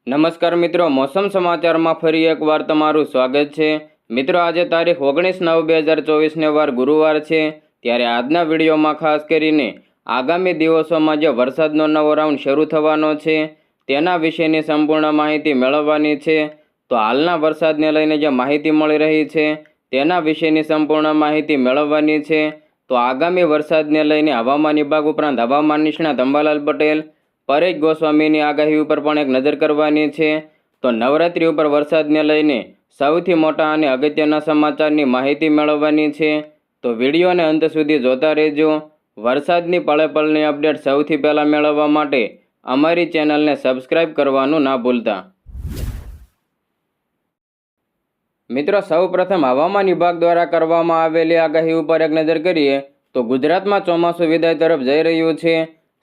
નમસ્કાર મિત્રો, મોસમ સમાચારમાં ફરી એકવાર તમારું સ્વાગત છે। મિત્રો, આજે તારીખ 19/9/2024 વાર ગુરુવાર છે। ત્યારે આજના વિડીયોમાં ખાસ કરીને આગામી દિવસોમાં જે વરસાદનો નવો રાઉન્ડ શરૂ થવાનો છે તેના વિશેની સંપૂર્ણ માહિતી મેળવવાની છે। તો હાલના વરસાદને લઈને જે માહિતી મળી રહી છે તેના વિશેની સંપૂર્ણ માહિતી મેળવવાની છે। તો આગામી વરસાદને લઈને હવામાન વિભાગ ઉપરાંત હવામાન નિષ્ણાત અંબાલાલ પટેલ, પરેશ ગોસ્વામીની આગાહી ઉપર પણ એક નજર કરવાની છે। તો નવરાત્રી ઉપર વરસાદને લઈને સૌથી મોટા અને અગત્યના સમાચારની માહિતી મેળવવાની છે। તો વિડીયોને અંત સુધી જોતા રહેજો। વરસાદની પળે પળની અપડેટ સૌથી પહેલાં મેળવવા માટે અમારી ચેનલને સબસ્ક્રાઇબ કરવાનું ના ભૂલતા। મિત્રો, સૌપ્રથમ હવામાન વિભાગ દ્વારા કરવામાં આવેલી આગાહી ઉપર એક નજર કરીએ તો ગુજરાતમાં ચોમાસું વિદાય તરફ જઈ રહ્યું છે।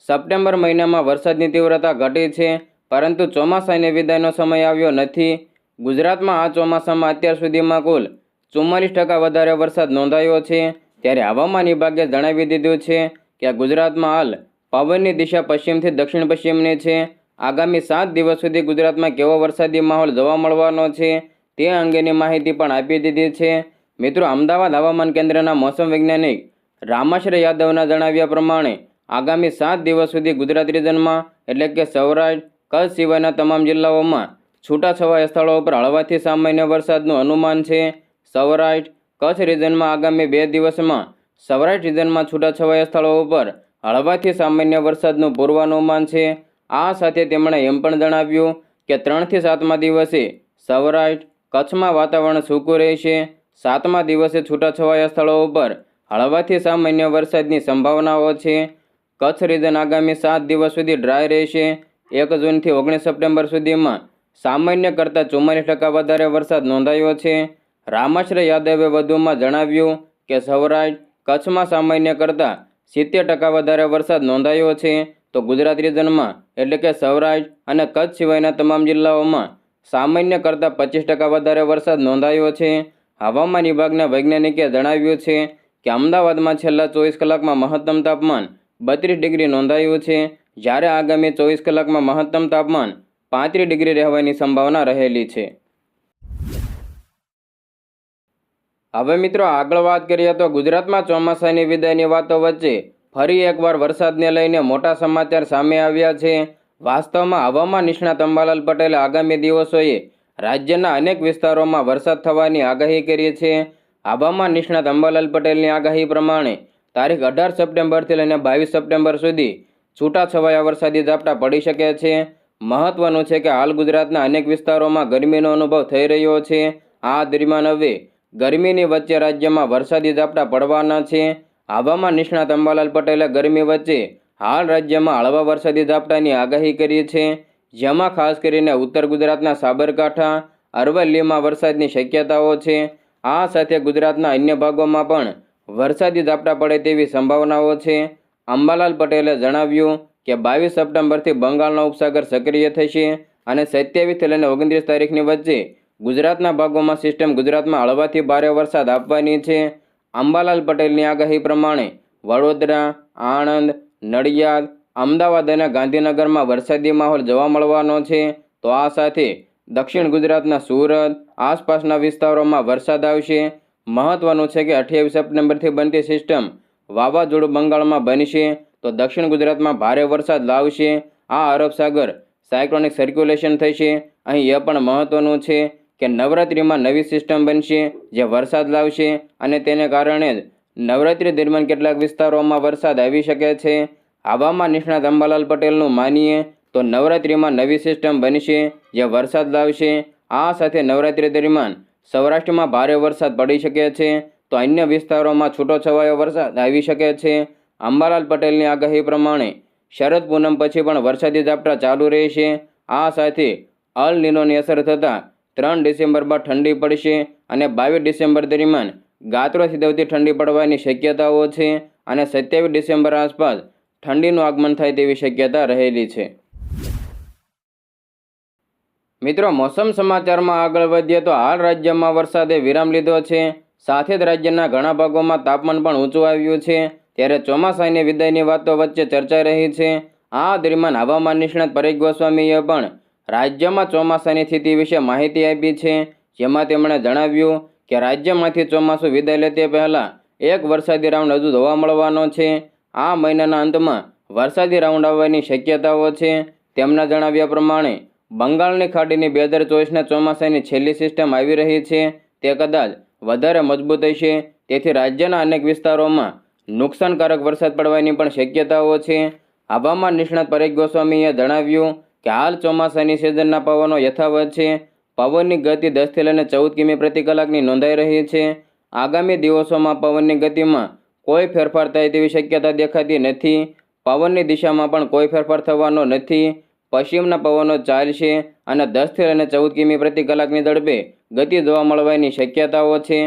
સપ્ટેમ્બર મહિનામાં વરસાદની તીવ્રતા ઘટી છે, પરંતુ ચોમાસાની વિદાયનો સમય આવ્યો નથી। ગુજરાતમાં આ ચોમાસામાં અત્યાર સુધીમાં કુલ 44% વધારે વરસાદ નોંધાયો છે। ત્યારે હવામાન વિભાગે જણાવી દીધું છે કે ગુજરાતમાં હાલ પવનની દિશા પશ્ચિમથી દક્ષિણ પશ્ચિમની છે। આગામી 7 દિવસ સુધી ગુજરાતમાં કેવો વરસાદી માહોલ જોવા મળવાનો છે તે અંગેની માહિતી પણ આપી દીધી છે। મિત્રો, અમદાવાદ હવામાન કેન્દ્રના મોસમ વૈજ્ઞાનિક રામાશ્રય યાદવના જણાવ્યા પ્રમાણે આગામી 7 દિવસ સુધી ગુજરાત રિજનમાં એટલે કે સૌરાષ્ટ્ર, કચ્છ સિવાયના તમામ જિલ્લાઓમાં છૂટાછવાયા સ્થળો ઉપર હળવાથી સામાન્ય વરસાદનું અનુમાન છે। સૌરાષ્ટ્ર, કચ્છ રિજનમાં આગામી 2 દિવસમાં સૌરાષ્ટ્ર રિજનમાં છૂટાછવાયા સ્થળો ઉપર હળવાથી સામાન્ય વરસાદનું પૂર્વાનુમાન છે। આ સાથે તેમણે એમ પણ જણાવ્યું કે 3 થી 7મા દિવસે સૌરાષ્ટ્ર, કચ્છમાં વાતાવરણ સૂકું રહેશે। 7મા દિવસે છૂટાછવાયા સ્થળો ઉપર હળવાથી સામાન્ય વરસાદની સંભાવનાઓ છે। કચ્છ રિજન આગામી 7 દિવસ સુધી ડ્રાય રહેશે। 1 જૂનથી 19 સપ્ટેમ્બર સુધીમાં સામાન્ય કરતાં 44% વધારે વરસાદ નોંધાયો છે। રામાશ્રય યાદવે વધુમાં જણાવ્યું કે સૌરાષ્ટ્ર, કચ્છમાં સામાન્ય કરતાં 70% વધારે વરસાદ નોંધાયો છે। તો ગુજરાત રિજનમાં એટલે કે સૌરાષ્ટ્ર અને કચ્છ સિવાયના તમામ જિલ્લાઓમાં સામાન્ય કરતાં 25% વધારે વરસાદ નોંધાયો છે। હવામાન વિભાગના વૈજ્ઞાનિકે જણાવ્યું છે કે અમદાવાદમાં છેલ્લા 24 કલાકમાં મહત્તમ તાપમાન 32 ડિગ્રી નોંધાયું છે, જ્યારે આગામી 24 કલાકમાં મહત્તમ તાપમાન 35 ડિગ્રી રહેવાની સંભાવના રહેલી છે। હવે મિત્રો, આગળ વાત કરીએ તો ગુજરાતમાં ચોમાસાની વિદાયની વાતો વચ્ચે ફરી એકવાર વરસાદને લઈને મોટા સમાચાર સામે આવ્યા છે। વાસ્તવમાં હવામાન નિષ્ણાત અંબાલાલ પટેલે આગામી દિવસોએ રાજ્યના અનેક વિસ્તારોમાં વરસાદ થવાની આગાહી કરી છે। હવામાન નિષ્ણાત અંબાલાલ પટેલની આગાહી પ્રમાણે તારીખ 18 સપ્ટેમ્બરથી લઈને 22 સપ્ટેમ્બર સુધી છૂટાછવાયા વરસાદી ઝાપટા પડી શકે છે। મહત્વનું છે કે હાલ ગુજરાતના અનેક વિસ્તારોમાં ગરમીનો અનુભવ થઈ રહ્યો છે। આ દરમિયાન હવે ગરમીની વચ્ચે રાજ્યમાં વરસાદી ઝાપટા પડવાના છે। હવામાન નિષ્ણાત અંબાલાલ પટેલે ગરમી વચ્ચે હાલ રાજ્યમાં હળવા વરસાદી ઝાપટાની આગાહી કરી છે, જેમાં ખાસ કરીને ઉત્તર ગુજરાતના સાબરકાંઠા, અરવલ્લીમાં વરસાદની શક્યતાઓ છે। આ સાથે ગુજરાતના અન્ય ભાગોમાં પણ વરસાદી ઝાપટા પડે તેવી સંભાવનાઓ છે। અંબાલાલ પટેલે જણાવ્યું કે 22 સપ્ટેમ્બરથી બંગાળનો ઉપસાગર સક્રિય થશે અને 27 લઈને 29 તારીખની વચ્ચે ગુજરાતના ભાગોમાં સિસ્ટમ ગુજરાતમાં હળવાથી ભારે વરસાદ આપવાની છે। અંબાલાલ પટેલની આગાહી પ્રમાણે વડોદરા, આણંદ, નડિયાદ, અમદાવાદ અને ગાંધીનગરમાં વરસાદી માહોલ જોવા મળવાનો છે। તો આ સાથે દક્ષિણ ગુજરાતના સુરત, આસપાસના વિસ્તારોમાં વરસાદ આવશે। મહત્વનું છે કે 28 સપ્ટેમ્બરથી બનતી સિસ્ટમ વાવાઝોડું બંગાળમાં બનશે તો દક્ષિણ ગુજરાતમાં ભારે વરસાદ લાવશે। આ અરબ સાગર સાયક્લોનિક સર્ક્યુલેશન થશે। અહીં એ પણ મહત્વનું છે કે નવરાત્રિમાં નવી સિસ્ટમ બનશે જે વરસાદ લાવશે અને તેને કારણે જ નવરાત્રિ દરમિયાન કેટલાક વિસ્તારોમાં વરસાદ આવી શકે છે। હવામાન નિષ્ણાત અંબાલાલ પટેલનું માનીએ તો નવરાત્રિમાં નવી સિસ્ટમ બનશે જે વરસાદ લાવશે। આ સાથે નવરાત્રિ દરમિયાન સૌરાષ્ટ્રમાં ભારે વરસાદ પડી શકે છે તો અન્ય વિસ્તારોમાં છૂટોછવાયો વરસાદ આવી શકે છે। અંબાલાલ પટેલની આગાહી પ્રમાણે શરદ પૂનમ પછી પણ વરસાદી ઝાપટા ચાલુ રહેશે। આ સાથે અલ નીનોની અસર થતાં 3 ડિસેમ્બર બાદ ઠંડી પડશે અને 22 ડિસેમ્બર દરમિયાન ગાત્રો થીજવતી ઠંડી પડવાની શક્યતાઓ છે અને 27 ડિસેમ્બર આસપાસ ઠંડીનું આગમન થાય તેવી શક્યતા રહેલી છે। મિત્રો, મોસમ સમાચારમાં આગળ વધીએ તો હાલ રાજ્યમાં વરસાદે વિરામ લીધો છે, સાથે જ રાજ્યના ઘણા ભાગોમાં તાપમાન પણ ઊંચું આવ્યું છે। ત્યારે ચોમાસાની વિદાયની વાતો વચ્ચે ચર્ચાઈ રહી છે। આ દરમિયાન હવામાન નિષ્ણાત પરેશ ગોસ્વામીએ પણ રાજ્યમાં ચોમાસાની સ્થિતિ વિશે માહિતી આપી છે, જેમાં તેમણે જણાવ્યું કે રાજ્યમાંથી ચોમાસું વિદાય લે તે પહેલાં એક વરસાદી રાઉન્ડ હજુ જોવા મળવાનો છે. આ મહિનાના અંતમાં વરસાદી રાઉન્ડ આવવાની શક્યતાઓ છે. તેમના જણાવ્યા પ્રમાણે બંગાળની ખાડીની 2024ના ચોમાસાની છેલ્લી સિસ્ટમ આવી રહી છે. તે કદાચ વધારે મજબૂત હશે, તેથી રાજ્યના અનેક વિસ્તારોમાં નુકસાનકારક વરસાદ પડવાની પણ શક્યતાઓ છે. હવામાન નિષ્ણાત પરેશ ગોસ્વામીએ જણાવ્યું કે હાલ ચોમાસાની સિઝનના પવનો યથાવત છે. પવનની ગતિ 10થી લઈને 14 કિમી પ્રતિ કલાકની નોંધાઈ રહી છે. આગામી દિવસોમાં પવનની ગતિમાં કોઈ ફેરફાર થાય તેવી શક્યતા દેખાતી નથી. પવનની દિશામાં પણ કોઈ ફેરફાર થવાનો નથી. પશ્ચિમના પવનો ચાલશે અને 10થી લઈને 14 કિમી પ્રતિ કલાકની ઝડપે ગતિ જોવા મળવાની શક્યતાઓ છે.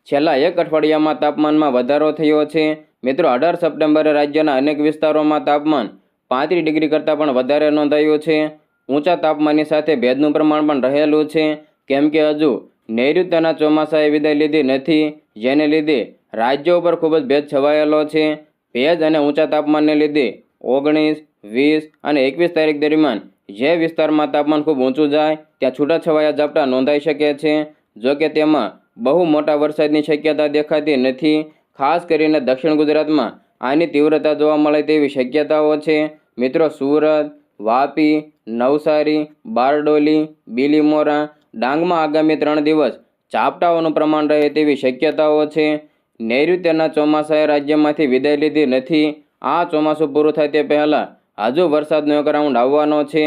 છેલ્લા એક અઠવાડિયામાં તાપમાનમાં વધારો થયો છે. મિત્રો, 18 સપ્ટેમ્બરે રાજ્યના અનેક વિસ્તારોમાં તાપમાન 35 ડિગ્રી કરતાં પણ વધારે નોંધાયું છે. ઊંચા તાપમાનની સાથે ભેજનું પ્રમાણ પણ રહેલું છે, કેમ કે હજુ નૈઋત્યના ચોમાસાએ વિદાય લીધી નથી, જેને લીધે રાજ્ય ઉપર ખૂબ જ ભેજ છવાયેલો છે. ભેજ અને ઊંચા તાપમાનને લીધે 19, 20 અને 21 તારીખ દરમિયાન જે વિસ્તારમાં તાપમાન ખૂબ ઊંચું જાય ત્યાં છૂટાછવાયા ઝાપટા નોંધાઈ શકે છે. જોકે તેમાં બહુ મોટા વરસાદની શક્યતા દેખાતી નથી. ખાસ કરીને દક્ષિણ ગુજરાતમાં આની તીવ્રતા જોવા મળે તેવી શક્યતાઓ છે. મિત્રો, સુરત, વાપી, નવસારી, બારડોલી, બીલીમોરા, ડાંગમાં આગામી 3 દિવસ ઝાપટાઓનું પ્રમાણ રહે તેવી શક્યતાઓ છે. નૈઋત્યના ચોમાસાએ રાજ્યમાંથી વિદાય લીધી નથી. આ ચોમાસું પૂરું થાય તે પહેલાં હજુ વરસાદનો એક રાઉન્ડ આવવાનો છે.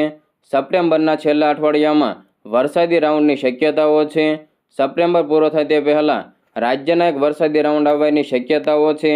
સપ્ટેમ્બરના છેલ્લા અઠવાડિયામાં વરસાદી રાઉન્ડની શક્યતાઓ છે. સપ્ટેમ્બર પૂરો થાય તે પહેલાં રાજ્યના એક વરસાદી રાઉન્ડ આવવાની શક્યતાઓ છે.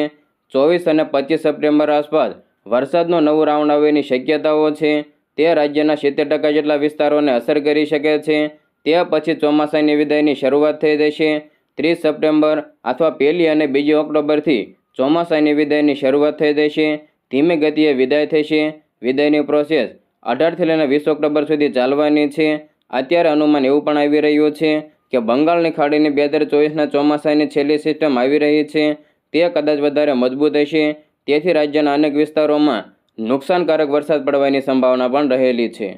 24 અને 25 સપ્ટેમ્બર આસપાસ વરસાદનો નવો રાઉન્ડ આવવાની શક્યતાઓ છે. તે રાજ્યના 70% જેટલા વિસ્તારોને અસર કરી શકે છે. તે પછી ચોમાસાની વિદાયની શરૂઆત થઈ જશે. 30 સપ્ટેમ્બર અથવા 1 અને 2 ઓક્ટોબરથી ચોમાસાની વિદાયની શરૂઆત થઈ જશે. ધીમી ગતિએ વિદાય થશે. વિદાયની પ્રોસેસ 18થી લઈને 20 ઓક્ટોબર સુધી ચાલવાની છે. અત્યારે અનુમાન એવું પણ આવી રહ્યું છે કે બંગાળની ખાડીની 2024ના ચોમાસાની છેલ્લી સિસ્ટમ આવી રહી છે. તે કદાચ વધારે મજબૂત હશે, તેથી રાજ્યના અનેક વિસ્તારોમાં નુકસાનકારક વરસાદ પડવાની સંભાવના પણ રહેલી છે.